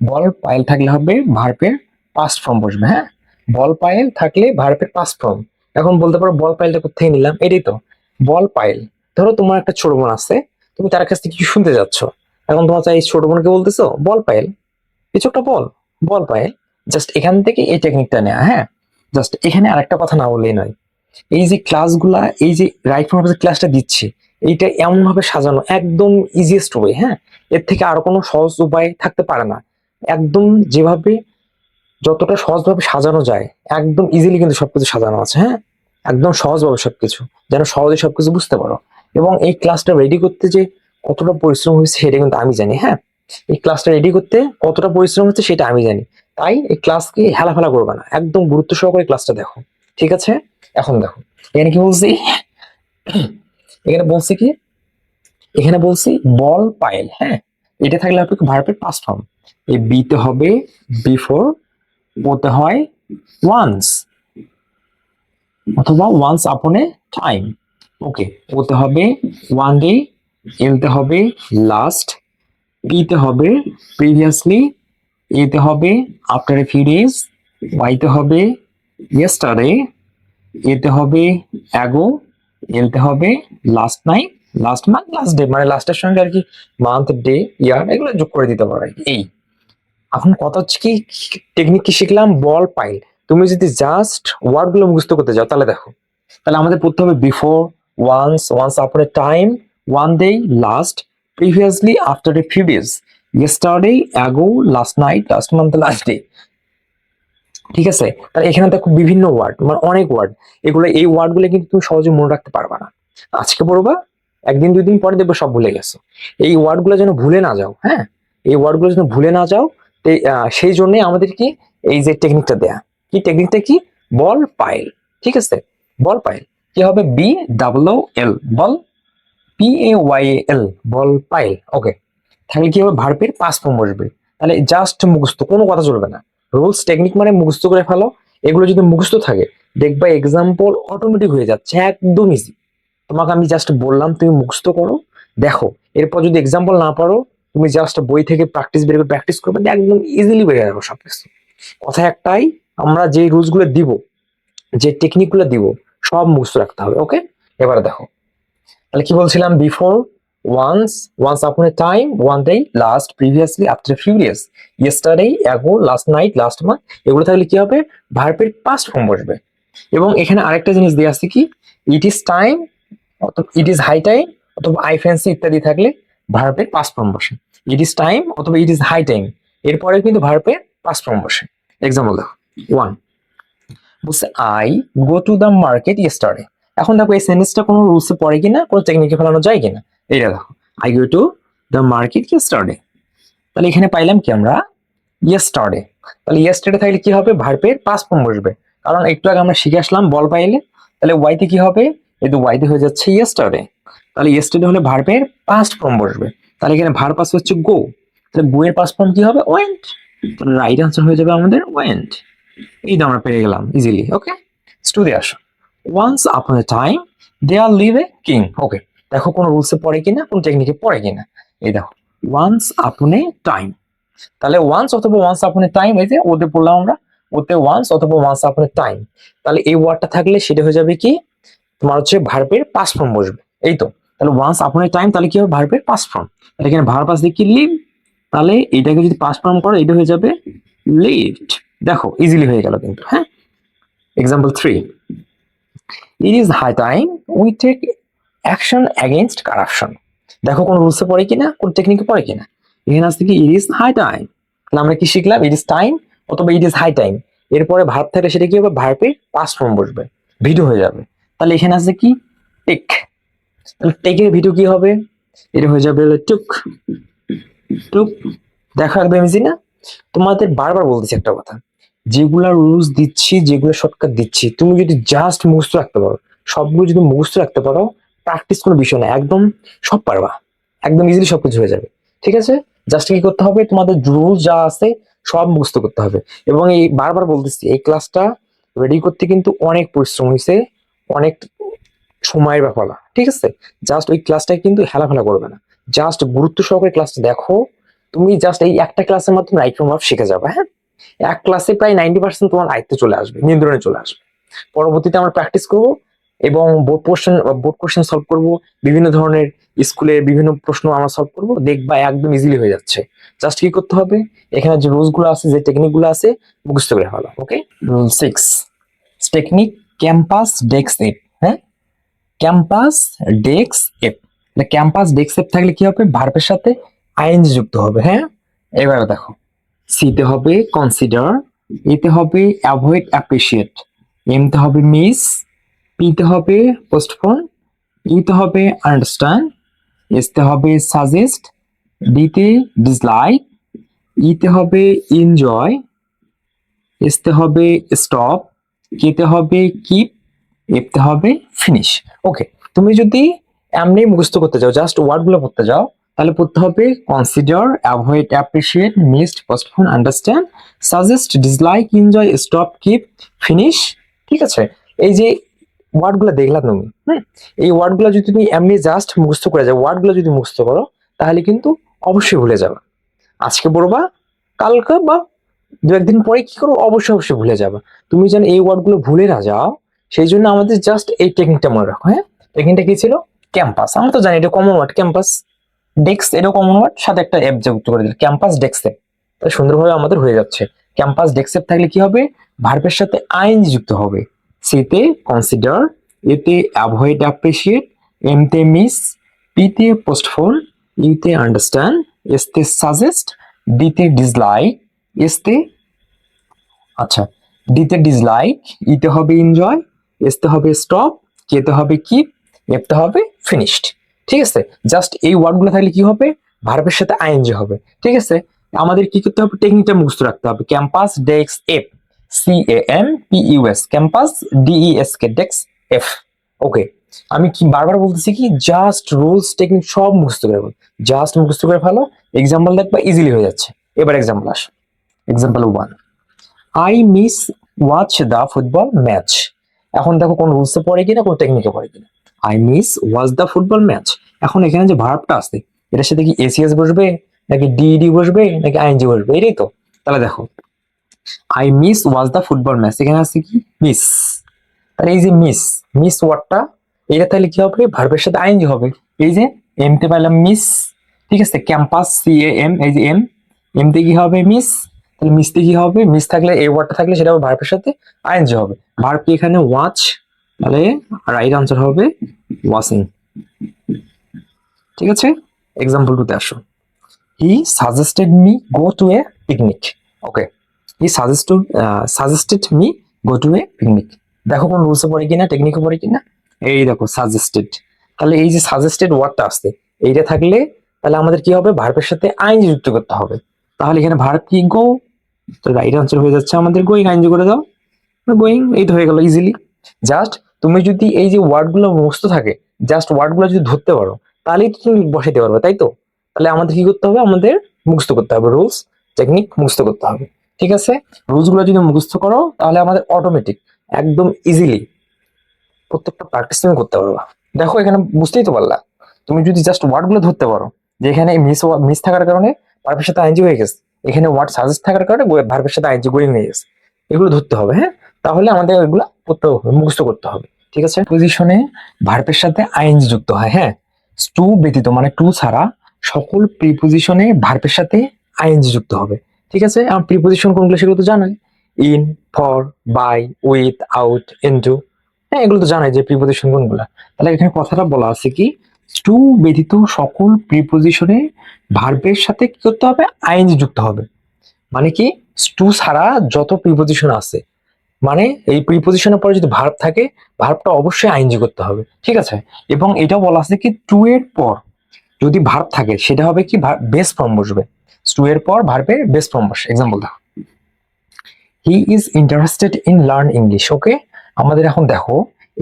বল পাইল থাকলে হবে ভার্বের পাস্ট ফর্ম বসবে। হ্যাঁ, বল পাইল থাকলে ভার্বের পাস্ট ফর্ম। এখন বলতে পারো বল পাইলটা কোথায় নিলাম, এটাই তো বল পাইল। ধরো তোমার একটা ছোট বোন আছে, তুমি তার কাছ থেকে কিছু শুনতে যাচ্ছ, এখন তোমার চাই ছোট বোনকে বলতেছো বল পাইল, কিছু একটা বল, বল পাইল। জাস্ট এখান থেকে এই টেকনিকটা নেওয়া। হ্যাঁ, জাস্ট এখানে আরেকটা কথা না বললেই নয়, এই যে ক্লাসগুলা, এই যে রাইট ফর্ম ক্লাসটা দিচ্ছি, এইটা এমন ভাবে সাজানো একদম ইজিয়েস্ট ওয়ে। হ্যাঁ, এর থেকে আর কোনো সহজ উপায় থাকতে পারে না। একদম যেভাবে যতটা সহজভাবে সাজানো যায় একদম ইজিলি কিন্তু সবকিছু সাজানো আছে। হ্যাঁ, একদম সহজভাবে সবকিছু, যেন সহজে সবকিছু বুঝতে পারো। এবং এই ক্লাসটা রেডি করতে যে কতটা পরিশ্রম হয়েছে সেটা কিন্তু আমি জানি। হ্যাঁ, এই ক্লাসটা রেডি করতে কতটা পরিশ্রম হচ্ছে সেটা আমি জানি। তাই এই ক্লাসকে হেলাফেলা করবে না, একদম গুরুত্ব সহকারে ক্লাসটা দেখো। ঠিক আছে, এখন দেখো এখানে কি বলছি, এখানে বলছি কি, এখানে বলছি বল পাইল। হ্যাঁ, এটা থাকলে হবে ভার্বের পাস্ট ফর্ম। এই বিতে হবে বিফোর, ওতে হয় ওয়ান্স অথবা ওয়ান্স আপন এ টাইম। ওকে, ওতে হবে ওয়ান ডে, এলতে হবে লাস্ট, পিতে হবে প্রিভিয়াসলি, এতে হবে আফটার এ ফিউ ডেজ, ওয়াইতে হবে ইয়েস্টারডে, এতে হবে অ্যাগো, এলতে হবে last night, last month, last day, মানে লাস্টের সঙ্গে আর কি মান্থ, ডে, ইয়ার এগুলো যোগ করে দিতে পারো আর কি। এই এখন কথা হচ্ছে কি, টেকনিক কি শিখলাম, বল পাইল। তুমি যদি জাস্ট ওয়ার্ড গুলো মুখস্থ করতে যাও তাহলে দেখো, তাহলে আমাদের পড়তে হবে before, once, once upon a time, one day, last, previously, after a few days, yesterday, ago, last night, last month, last day. ঠিক আছে, তাহলে এখানে দেখো বিভিন্ন ওয়ার্ড, মানে অনেক ওয়ার্ড, এগুলো এই ওয়ার্ড গুলো কিন্তু তুমি সহজে মনে রাখতে পারবা না। আজকে পড়বা, একদিন দুই দিন পরে দেখবে সব ভুলে গেছো। এই ওয়ার্ড গুলো যেন ভুলে না যাও। হ্যাঁ, এই ওয়ার্ড গুলো যেন ভুলে না যাও, সেই জন্যই আমাদের কি এই যে টেকনিকটা দেয়া। কি টেকনিকটা, কি বল পাইল। ঠিক আছে, বল পাইল কি হবে, বি ডাবল ও এল, বল, পি এ ওয়াই এল, বল পাইল। ওকে, তাহলে কি হবে, ভার্বের পাস্ট ফর্ম বসবে। তাহলে জাস্ট মুখস্থ, কোনো কথা চলবে না। রুলস টেকনিক মানে মুখস্থ করে ফেলো। এগুলো যদি মুখস্থ থাকে দেখবা এক্সাম্পল অটোমেটিক হয়ে যাচ্ছে, একদম ইজি। তোমাকে আমি জাস্ট বললাম তুমি মুখস্থ করো, দেখো এরপর যদি এক্সাম্পল না পারো তুমি জাস্ট বই থেকে প্র্যাকটিস বের করে প্র্যাকটিস করবে, একদম ইজিলি বেড়ে যাবে সবকিছু। কথা একটাই, আমরা যে রুলস গুলো দিব, যে টেকনিক গুলো দিব, সব মুখস্থ রাখতে হবে। ওকে, এবারে দেখো তাহলে কি বলছিলাম, before, once, once upon a time, one day, last, previously, after few days, yesterday, ago, last night, last month. এগুলো থাকলে কি হবে, ভার্বের পাস্ট ফর্ম বসবে। এবং এখানে আরেকটা জিনিস দিয়ে আসছে কি, ইট ইজ টাইম, অথবা ইট ইজ হাই টাইম, অথবা আই ফ্যান্সি ইত্যাদি থাকলে ভার্বের পাস্ট ফর্ম বসে। ইট ইজ টাইম অথবা ইট ইজ হাই টাইম, এরপরে কিন্তু ভার্বের পাস্ট ফর্ম বসে। এক্সাম্পল দেখো, ওয়ান বলছে I go to the market yesterday. এখন দেখো এই সেন্টেন্সটা কোনো রুলসে পড়ে কিনা, কোনো টেকনিকে ফেলানো যায় কিনা। এইটা দেখো, I go to the market yesterday, তাহলে এখানে পাইলাম কি আমরা, ইয়েস্টারডে। তাহলে ইয়েস্টারডে থাকলে কি হবে, ভার্বের পাস্ট ফর্ম বসবে, কারণ একটু আগে আমরা শিখে আসলাম বল পাইলে। তাহলে ওয়াইতে কি হবে, এই তো ওয়াইতে হয়ে যাচ্ছে ইয়েস্টারডে। তাহলে ইয়েস্টারডে হলে ভার্বের পাস্ট ফর্ম বসবে। তাহলে এখানে ভার্ব পাস হচ্ছে গো, তাহলে গো এর পাস্ট ফর্ম কি হবে, ওয়েন্ট। তাহলে রাইট আনসার হয়ে যাবে আমাদের ওয়েন্ট। এই তো আমরা পেয়ে গেলাম ইজিলি। ওকে, স্টুডে আসো, once upon a time there live a king. Okay, দেখো কোন রুলসে পড়ে কিনা, কোন টেকনিকে পড়ে কিনা। এই দেখো, ওয়ান্স আপন এ টাইম, তাহলে ওয়ান্স অথবা ওয়ান্স আপন এ টাইম, এই যে ওতে পড়লাম আমরা, ওতে ওয়ান্স অথবা ওয়ান্স আপন এ টাইম। তাহলে এই ওয়ার্ডটা থাকলে সেটা হয়ে যাবে কি, তোমার হচ্ছে ভার্বের পাস্ট ফর্ম বসবে। এই তো, তাহলে ওয়ান্স আপন এ টাইম তাহলে কি হবে, ভার্বের পাস্ট ফর্ম। তাহলে এখানে ভার্ব আছে কি, লিভ, তাহলে এটাকে যদি পাস্ট ফর্ম করো এটা হয়ে যাবে লিভড। দেখো ইজিলি হয়ে গেল কিন্তু। হ্যাঁ, example 3, it is high time we take action against corruption. দেখো কোন রুলসে পড়ে কিনা, কোন টেকনিকে পড়ে কিনা। এখানে আসছে কি, ইট ইজ হাই টাইম, তাহলে আমরা কি শিখলাম, ইট ইজ টাইম অথবা ইট ইজ হাই টাইম, এরপরে ভার্ব থাকলে সেটা কি হবে, ভার্বের পাস্ট ফর্ম বসবে, ভিডিও হয়ে যাবে। তাহলে এখানে আছে কি, টেক, তাহলে টেকের ভিডিও কি হবে, এটা হয়ে যাবে টুক, টুক দেখো একদম ইজি না? তোমাদের বারবার বলতেছি একটা কথা, যেগুলা রুলস দিচ্ছি, যেগুলো শর্টকাট দিচ্ছি, তুমি যদি জাস্ট মুখস্থ রাখতে পারো, সবগুলো যদি মুখস্থ রাখতে পারো, প্র্যাকটিস কোনো বিষয় না, একদম সব পারবা, একদম ইজিলি সবকিছু হয়ে যাবে। ঠিক আছে, জাস্ট কি করতে হবে, তোমাদের রুলস যা আছে সব মুখস্থ করতে হবে। এবং এই বারবার বলতেছি, এই ক্লাসটা রেডি করতে কিন্তু অনেক পরিশ্রম হয়েছে, অনেক সময়ের ব্যাপার না, ঠিক আছে? জাস্ট ওই ক্লাসটা কিন্তু হেলাফেলা করবে না, জাস্ট গুরুত্ব সহকারে ক্লাসটা দেখো। তুমি জাস্ট এই একটা ক্লাসের মাধ্যমে রাইট ফ্রম ভার্ব শিখে যাবে, হ্যাঁ? এক ক্লাসে প্রায় 90% তোমার আয়ত্তে চলে আসবে, নিয়ন্ত্রণে চলে আসবে। পরবর্তীতে আমরা প্র্যাকটিস করব এবং বোর্ড কোশ্চেন সলভ করব, বিভিন্ন ধরনের স্কুলের বিভিন্ন প্রশ্ন আমরা সলভ করব, দেখবা একদম ইজিলি হয়ে যাচ্ছে। জাস্ট কি করতে হবে, এখানে যে রুলস গুলো আছে, যে টেকনিক গুলো আছে, মুখস্থ করে ফেলো। Okay, rule 6, technique campus desk F. হ্যাঁ, campus desk F, campus desk F থাকলে কি হবে, ভার্বের সাথে আইএনজি যুক্ত হবে। হ্যাঁ, এবারে দেখো, সিতে হবে কনসিডার, এতে হবে অ্যাভয়েড অ্যাপ্রিসিয়েট, এমতে হবে মিস, পিতে হবে পোস্টপোন, ইতে হবে আন্ডারস্ট্যান্ড, এসতে হবে সাজেস্ট, ডিতে ডিসলাইক, ইতে হবে এনজয়, এসতে হবে স্টপ, কেতে হবে কিপ, এফতে হবে ফিনিশ। ওকে, তুমি যদি এমনি মুখস্থ করতে চাও, জাস্ট ওয়ার্ড গুলো পড়তে যাও, তাহলে পড়তে হবে consider, avoid appreciate, missed, postpone, understand, suggest, dislike, enjoy, stop, keep, finish. ঠিক আছে, এই যে ওয়ার্ড গুলো দেখলা তুমি, এই ওয়ার্ড গুলো যদি তুমি এমনি জাস্ট মুখস্থ করে যাও, ওয়ার্ড গুলো যদি মুখস্থ করো, তাহলে কিন্তু অবশ্যই ভুলে যাবে। আজকে পড়বা, কালকে বা দু একদিন পরে কি করো, অবশ্যই অবশ্যই ভুলে যাবে। তুমি যেন এই ওয়ার্ড গুলো ভুলে না যাও, সেই জন্য আমাদের জাস্ট এই টেকনিকটা মনে রাখো। হ্যাঁ, টেকনিকটা কি ছিল, ক্যাম্পাস, আমরা তো জানি এটা কমন ওয়ার্ড, ক্যাম্পাস ডেস্ক এটাও কমন ওয়ার্ড, সাথে একটা অ্যাপ যুক্ত করে দিল, ক্যাম্পাস ডেস্কটপ, তাহলে সুন্দরভাবে আমাদের হয়ে যাচ্ছে। ক্যাম্পাস ডেস্কটপ থাকলে কি হবে, ভার্বের সাথে আইএনজি যুক্ত হবে। সিতে কনসিডার, এতে অ্যাভয়েড অ্যাপ্রিসিয়েট, এমতে মিস, পিতে পোস্টফোন, ইতে আন্ডারস্ট্যান্ড, এসতে সাজেস্ট, ডিতে ডিসলাইক, এসতে আচ্ছা ডিতে ডিসলাইক, ইতে হবে এনজয়, এসতে হবে স্টপ, কেতে হবে কিপ, এফতে হবে ফিনিশড। ঠিক আছে, জাস্ট এই ওয়ার্ডগুলো থাকলে কি হবে, ভার্বের সাথে আইএনজি হবে। ঠিক আছে, আমাদের কি করতে হবে, টেকনিকটা মুখস্থ রাখতে হবে। Campus desk F, CAMPUS, campus DESK, desk F. Okay, আমি কি বারবার বলতেছি কি, জাস্ট রুলস টেকনিক সব মুখস্থ করে ফেলো, জাস্ট মুখস্থ করে ফেলো, এক্সাম্পল দেখবা ইজিলি হয়ে যাচ্ছে। এবার এক্সাম্পল আসো, example 1, I miss watch the football match. এখন দেখো কোন রুলসে পড়ে কিনা, কোন টেকনিকে পড়ে কিনা। I miss watch the football match, এখন এখানে যে ভার্বটা আছে, এটার সাথে কি এসিএস বসবে, নাকি ডিডি বসবে, নাকি আইএনজি বসবে, এটাই তো। তাহলে দেখো, I miss watch the football match, এখানে আছে কি মিস, তাহলে এই যে মিস, মিস ওয়ার্ডটা, এটা তাহলে কি হবে, ভার্বের সাথে আইএনজি হবে। এই যে এমতে পাইলাম মিস, ঠিক আছে, ক্যাম্পাস CAM, এই যে এমতে কি হবে মিস, তাহলে মিসতে কি হবে, মিস থাকলে এই ওয়ার্ডটা থাকলে সেটা ভার্বের সাথে আইএনজি হবে। ভার্ব কি এখানে ওয়াচ, তাহলে রাইট আনসার হবে ওয়াচিং। ঠিক আছে, এক্সাম্পল 2 তে আসো, he suggested me go to A picnic. Okay, he suggested me go to A picnic. দেখো কোন রুলসে পড়ে কিনা, টেকনিকে পড়ে কিনা। এই দেখো সাজেস্টেড, তাহলে এই যে সাজেস্টেড ওয়ার্ডটা আসছে, এইটা থাকলে তাহলে আমাদের কি হবে, ভার্বের সাথে আইএনজি যুক্ত করতে হবে। তাহলে এখানে ভার্ব কি গো, তো রাইট আনসার হয়ে যাচ্ছে আমাদের গোয়িং, আইএনজি করে দাও, গোয়িং, এই তো হয়ে গেল ইজিলি। জাস্ট তুমি যদি এই যে ওয়ার্ড গুলো মুখস্থ থাকে, জাস্ট ওয়ার্ড গুলো যদি ধরতে পারো, তাহলেই তো তুমি বসাইতে পারবে, তাই তো? তাহলে আমাদের কি করতে হবে, আমাদের মুখস্থ করতে হবে, রুলস টেকনিক মুখস্থ করতে হবে। ঠিক আছে, রুলস গুলো যদি মুখস্থ করো, তাহলে আমাদের অটোমেটিক একদম ইজিলি প্রত্যেকটা প্র্যাকটিস তুমি করতে পারবা। দেখো এখানে বুঝতেই তো পারলা, তুমি যদি জাস্ট ওয়ার্ড গুলো ধরতে পারো, যে এখানে মিস মিস থাকার কারণে ভার্বের সাথে আইএনজি হয়ে গেছে, এখানে ওয়ার্ড সাজেস্ট থাকার কারণে ভার্বের সাথে আইএনজি গোয়িং হয়ে গেছে, এগুলো ধরতে হবে। হ্যাঁ, তাহলে আমাদের এগুলো করতে হবে, মুখস্থ করতে হবে। ঠিক আছে, পজিশনে ভার্বের সাথে আইএনজি যুক্ত হয়। হ্যাঁ, টু ব্যতীত মানে টু ছাড়া সকল প্রিপোজিশনে ভার্বের সাথে আইএনজি যুক্ত হবে। ঠিক আছে, আমার প্রিপোজিশন কোনগুলো সেগুলো তো জানোই, in, for, by, with, out, into. হ্যাঁ, এগুলো তো জানাই যে প্রিপোজিশন কোনগুলা। তাহলে এখানে কথাটা বলা আছে কি, টু ব্যতীত সকল প্রিপোজিশনে ভার্বের সাথে কি করতে হবে, আইএনজি যুক্ত হবে। মানে কি, টু ছাড়া যত প্রিপোজিশন আছে, মানে এই প্রিপোজিশনের পরে যদি ভার্ব থাকে, ভার্বটা অবশ্যই আইএনজি করতে হবে। ঠিক আছে, এবং এটাও বলা আছে কি, টু এর পর যদি ভার্ব থাকে, সেটা হবে কি বেস ফর্ম বসবে। টু এর পর ভার্বের বেস ফর্ম বসে। এক্সাম্পল দেখো, he is interested in learn English. Okay, আমাদের এখন দেখো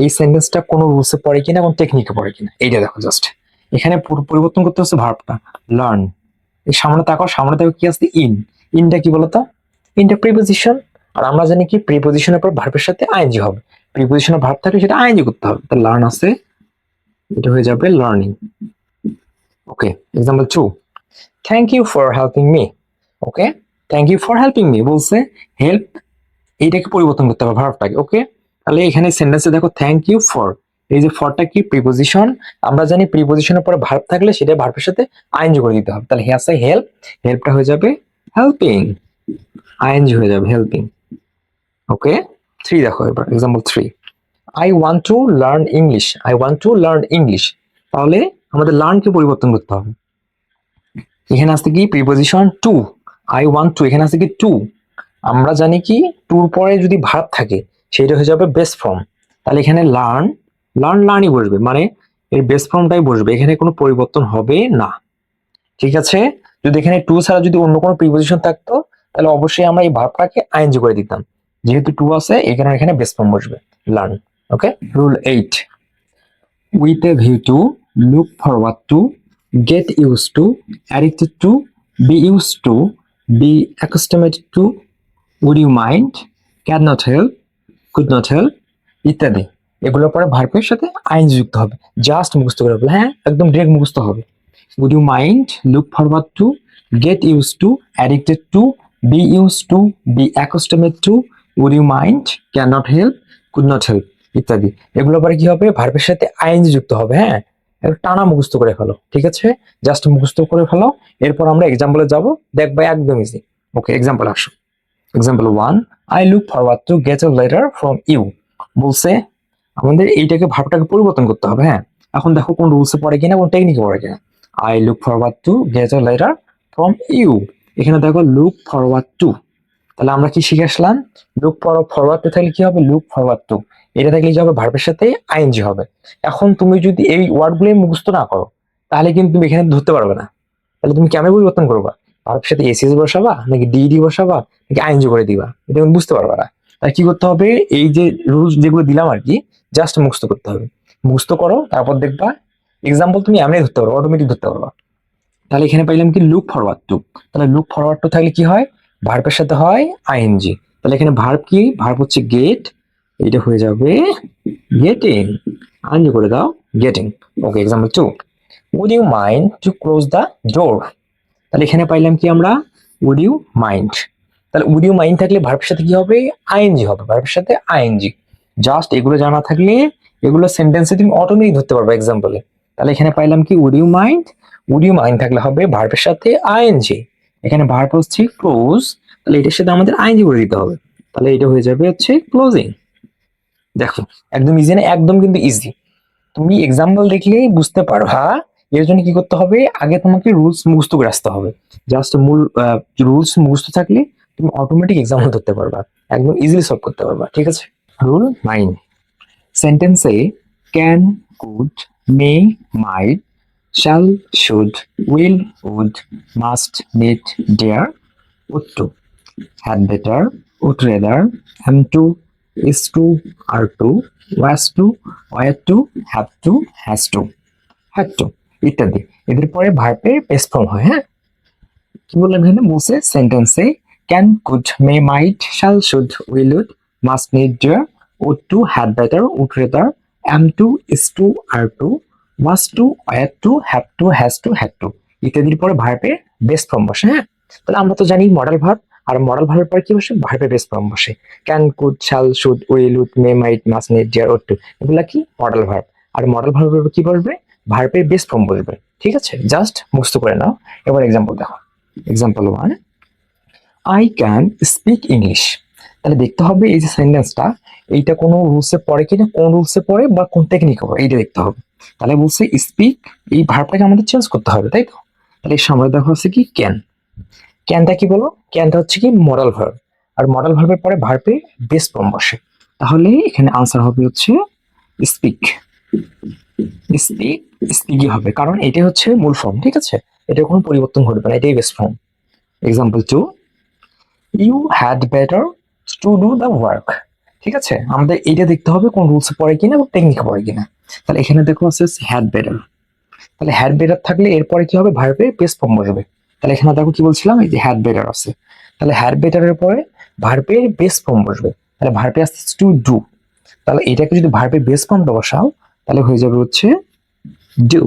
এই সেন্টেন্সটা কোনো রুলসে পড়ে কিনা, কোন টেকনিকে পড়ে কিনা, এইটা দেখো জাস্ট। এখানে পরিবর্তন করতে হচ্ছে ভার্বটা, লার্ন। এই সামনে তাকাও, সামনে তাকাও কি আছে, ইনটা কি বলতো, ইনটা প্রিপোজিশন। আর আমরা জানি কি প্রিপোজিশনের পর ভার্বের সাথে আইএনজি হবে, প্রিপোজিশনের ভার্ব থাকলে সেটা আইএনজি করতে হবে। তো লার্ন আছে, এটা হয়ে যাবে learning. Okay, example 2, thank you for helping me. Okay, thank you for helping me বলছে, হেল্প এইটাকে পরিবর্তন করতে হবে ভার্বটাকে। ওকে, তাহলে এখানে সেন্টেন্সে দেখো থ্যাংক ইউ ফর, এই যে ফরটা কি প্রিপোজিশন, আমরা জানি প্রিপোজিশনের পরে ভার্ব থাকলে সেটা ভার্বের সাথে আইএনজি করে দিতে হবে। তাহলে হিয়ার সাই হেল্প, হেল্পটা হয়ে যাবে হেল্পিং, আইএনজি হয়ে যাবে হেল্পিং। ওকে, 3 দেখো এবার example 3, I want to learn English, I want to learn English. তাহলে আমাদের লার্নকে পরিবর্তন করতে হবে, এখানে আসছে কি preposition two, I want to, এখানে আসছে কি টু। আমরা জানি কি টুর পরে যদি ভার্ব থাকে সেটা হয়ে যাবে বেস ফর্ম। তাহলে এখানে লার্ন, লার্নই বসবে, মানে এর বেস ফর্মটাই বসবে, এখানে কোনো পরিবর্তন হবে না। ঠিক আছে, যদি এখানে টু ছাড়া যদি অন্য কোনো প্রিপোজিশন থাকতো তাহলে অবশ্যই আমরা এই ভার্বটাকে আইএনজি করে দিতাম। যেহেতু টু আছে এই কারণে এখানে বেস ফর্ম বসবে, learn. Okay, rule 8, with a view to, look forward two, get used to, addicted to, be used to, be accustomed to, would you mind, cannot help, could not help ইত্যাদি। এগুলোর পরে ভার্বের সাথে ING যুক্ত হবে, just মুখস্থ করে বলে, হ্যাঁ একদম ডিরেক্ট মুখস্থ হবে। would you mind, look forward to, get used to, addicted to, be used to, be accustomed to, would you mind, cannot help, could not help ইত্যাদি। এগুলোর পরে কি হবে, ভার্বের সাথে আইএনজি যুক্ত হবে। হ্যাঁ, টানা মুখস্থ করে ফেলো, ঠিক আছে, জাস্ট মুখস্থ করে ফেলো। এরপর আমরা এক্সাম্পলে যাব, দেখবা একদম ইজি। ওকে, এক্সাম্পল আসো। Example 1, I look forward to get a letter from you. বলছে আমাদের এইটাকে ভার্বটাকে পরিবর্তন করতে হবে। হ্যাঁ, এখন দেখো কোন রুলসে পড়ে কিনা, কোন টেকনিকে পড়ে কিনা। I look forward to get a letter from you, এখানে দেখো লুক ফরওয়ার্ড টু। তাহলে আমরা কি শিখে আসলাম, লুক ফরওয়ার্ড টু থাকলে কি হবে, লুক ফরওয়ার্ড টু, এটা থাকলে কি হবে, ভার্বের সাথে আইএনজি হবে। এখন তুমি যদি এই ওয়ার্ডগুলো মুখস্থ না করো তাহলে কিন্তু তুমি এখানে ধরতে পারবে না। তাহলে তুমি কেমন পরিবর্তন করবা, ভার্বের সাথে এসিএস বসাবা নাকি ডিডি বসাবা নাকি আইএনজি করে দিবা, এটা তুমি বুঝতে পারবে না। তাই কি করতে হবে, এই যে রুলস যেগুলো দিলাম আর কি, জাস্ট মুখস্থ করতে হবে। মুখস্থ করো, তারপর দেখবা এক্সাম্পল তুমি এমনি ধরতে পারো, অটোমেটিক ধরতে পারবা। তাহলে এখানে পাইলাম কি লুক ফরওয়ার্ড টু, তাহলে লুক ফরওয়ার্ড টু থাকলে কি হয়, ভার্বের সাথে হয় আইএনজি। তাহলে এখানে ভার্ব কি, ভার্ব হচ্ছে গেট, এটা হয়ে যাবে গেটিং, আইএনজি করে দাও getting. Okay, example 2, would you mind to close the door. তাহলে এখানে পাইলাম কি আমরা, উড ইউ মাইন্ড। তাহলে উড ইউ মাইন্ড থাকলে ভার্বের সাথে কি হবে, আইএনজি হবে, ভার্বের সাথে আইএনজি। জাস্ট এগুলো জানা থাকলে এগুলো সেন্টেন্সে তুমি অটোমেটিক ধরতে পারবে এক্সাম্পলে। তাহলে এখানে পাইলাম কি would you mind, would you mind থাকলে হবে ভার্বের সাথে আইএনজি, এখানে ভার্ব হচ্ছে ক্লোজ, তাহলে এটার সাথে আমাদের আইএনজি করে দিতে হবে। তাহলে এটা হয়ে যাবে হচ্ছে ক্লোজিং। দেখো একদম ইজি না, একদম কিন্তু ইজি, তুমি এক্সাম্পল দেখলেই বুঝতে পারো। হ্যাঁ, এর জন্য কি করতে হবে, আগে তোমাকে রুলস মুখস্থ করে আসতে হবে। জাস্ট মূল রুলস মুখস্থ থাকলে তুমি অটোমেটিক এক্সাম্পল ধরতে পারবা, একদম ইজিলি সলভ করতে পারবা। ঠিক আছে, রুল 9, সেন্টেন্সে can, could, may, might, shall, should, will, would, must, need, dare, ought to, had better, would rather, am to, is to, are to, was to, were to, have to, has to, had to ইত্যাদি। এদের পরে ভার্বের base form হয়। হ্যাঁ, কি বললাম এখানে, বলছে সেন্টেন্সে can, could, may, might, shall, should, will, would, must, need, dare, ought to, had better, would rather, am to, is to, are to, was to, were to, have to, has to, had to ইত্যাদির পরে ভার্বের base form বসে। হ্যাঁ, তাহলে আমরা তো জানি modal verb, আর model ভার্বের পরে কি বসে, ভার্বের বেস ফর্ম বসে। Can, could, shall, should, will, would, may, might, must, need, dare, ought to, এগুলা কি মডেল ভার্ব। আর মডেল ভার্বের কি বসবে, ভার্বের বেস ফর্ম বসবে। ঠিক আছে, জাস্ট মুখস্থ করে নাও। এবার এক্সাম্পল দেখো। Example 1, I can speak English. তাহলে দেখতে হবে এই যে সেন্টেন্সটা, এইটা কোনো রুলসে পড়ে কিনা, কোন রুলসে পড়ে বা কোন টেকনিকে পড়ে, এইটা দেখতে হবে। তাহলে বলছে স্পিক, এই ভার্বটাকে আমাদের চেঞ্জ করতে হবে, তাই তো। তাহলে এর সামনে দেখো হচ্ছে কি ক্যান, ক্যানটা কি বলো, ক্যানটা হচ্ছে কি মডেল ভার্ব, আর মডেল ভার্বের পরে ভার্বে বেস ফর্ম বসে। তাহলে এখানে আনসার হবে হচ্ছে স্পিক, স্পিকই হবে, কারণ এটাই হচ্ছে মূল ফর্ম। ঠিক আছে, এটা কোনো পরিবর্তন ঘটবে না, এটাই base form. Example 2, you had better to do the work. ঠিক আছে, আমাদের এটা দেখতে হবে কোন রুলস পড়ে কিনা এবং টেকনিকে পড়ে কিনা। তাহলে এখানে দেখো আছে হ্যাড বেটার, তাহলে হ্যাড বেটার থাকলে এরপরে কি হবে, ভার্বের বেস ফর্ম বসবে। তাহলে এখানে দেখো কি বলছিলাম, এই যে হ্যাড বেটার আছে, তাহলে হ্যাড বেটারের পরে ভার্বের বেস ফর্ম বসবে, তাহলে ভার্বে আসছে টু ডু। তাহলে এটাকে যদি ভার্বের বেস ফর্মটা বসাও তাহলে হয়ে যাবে হচ্ছে ডু।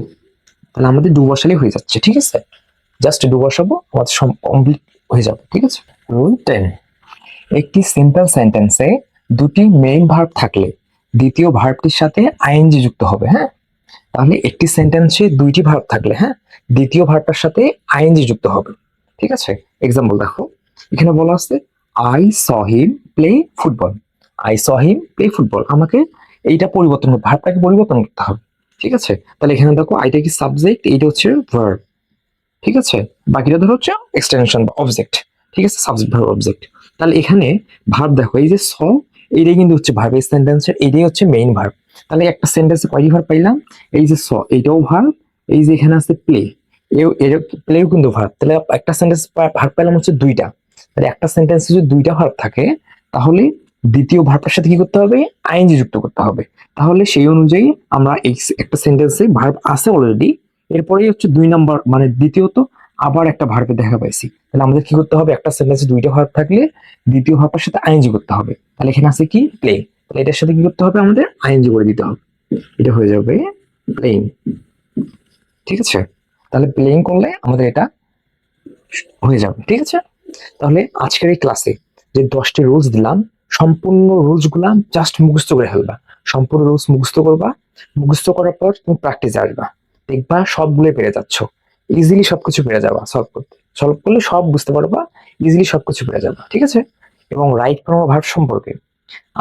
তাহলে আমাদের ডু বসালেই হয়ে যাচ্ছে। ঠিক আছে, জাস্ট ডু বসাবো, আমাদের কমপ্লিট হয়ে যাবে। ঠিক আছে। রুল 10, একটি সিম্পল সেন্টেন্সে দুটি মেইন ভার্ব থাকলে দ্বিতীয় ভার্বটির সাথে আইএনজি যুক্ত হবে। হ্যাঁ, তাহলে একটি সেন্টেন্সে দুইটি ভার্ব থাকলে হ্যাঁ দ্বিতীয় ভার্বটার সাথে আইএনজি যুক্ত হবে। ঠিক আছে, এক্সাম্পল দেখো, এখানে বলা আছে I saw him play football. I saw him play football, আমাকে এইটা পরিবর্তন করতে, ভার্বটাকে পরিবর্তন করতে হবে। ঠিক আছে, তাহলে এখানে দেখো আইটা কি সাবজেক্ট, এইটা হচ্ছে ভার্ব। ঠিক আছে, বাকিটা ধরো হচ্ছে এক্সটেনশন বা অবজেক্ট। ঠিক আছে, সাবজেক্ট ভার্ব অবজেক্ট। তাহলে এখানে ভার্ব দেখো, এই যে স, এইটাই কিন্তু হচ্ছে ভার্ব, এই সেন্টেন্সের এইটাই হচ্ছে মেইন ভার্ব। তাহলে একটা সেন্টেন্সে কয়টি ভার্ব পাইলাম, এই যে স এইটাও ভার্ব, এই যে এখানে আছে প্লে, প্লেও কিন্তু ভার্ব। তাহলে একটা সেন্টেন্স ভার্ব পেলাম হচ্ছে দুইটা। তাহলে একটা সেন্টেন্সে যদি দুইটা ভার্ব থাকে তাহলে দ্বিতীয় ভার্বটার সাথে কি করতে হবে, আইএনজি যুক্ত করতে হবে। তাহলে সেই অনুযায়ী আমরা এই একটা সেন্টেন্সে ভার্ব আছে অলরেডি, এরপরেই হচ্ছে দুই নাম্বার মানে দ্বিতীয়ত আবার একটা ভার্বে দেখা পাইছি। তাহলে আমাদের কি করতে হবে, একটা সেন্টেন্সে দুইটা ভার্ব থাকলে দ্বিতীয় ভার্বের সাথে আইএনজি করতে হবে। তাহলে এখানে আছে কি প্লে, তাহলে এটার সাথে কি করতে হবে, আমাদের আইএনজি করে দিতে হবে, এটা হয়ে যাবে প্লেইং। ঠিক আছে, তাহলে প্লেইং করলে আমাদের এটা হয়ে যাবে। ঠিক আছে, তাহলে আজকের এই ক্লাসে যে 10টি রুলস দিলাম, সম্পূর্ণ রুলস গুলা জাস্ট মুখস্থ করে ফেলবা। সম্পূর্ণ রুলস মুখস্থ করবা, মুখস্থ করার পর তুমি প্র্যাকটিসে আসবা, দেখবা সবগুলো পেরে যাচ্ছ, ইজিলি সবকিছু পেরে যাবা। সলভ করলে সব বুঝতে পারবা, ইজিলি সবকিছু পেরে যাবা। ঠিক আছে, এবং রাইট ফর্ম অফ ভার্ব সম্পর্কে,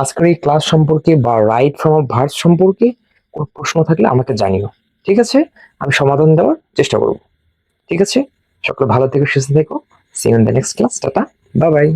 আজকের এই ক্লাস সম্পর্কে বা রাইট ফর্ম অফ ভার্ব সম্পর্কে কোনো প্রশ্ন থাকলে আমাকে জানিও। ঠিক আছে, আমি সমাধান দেওয়ার চেষ্টা করব। ঠিক আছে, সকলে ভালো থেকো, সুস্থ থেকো। See you in the next class. Tata, bye by.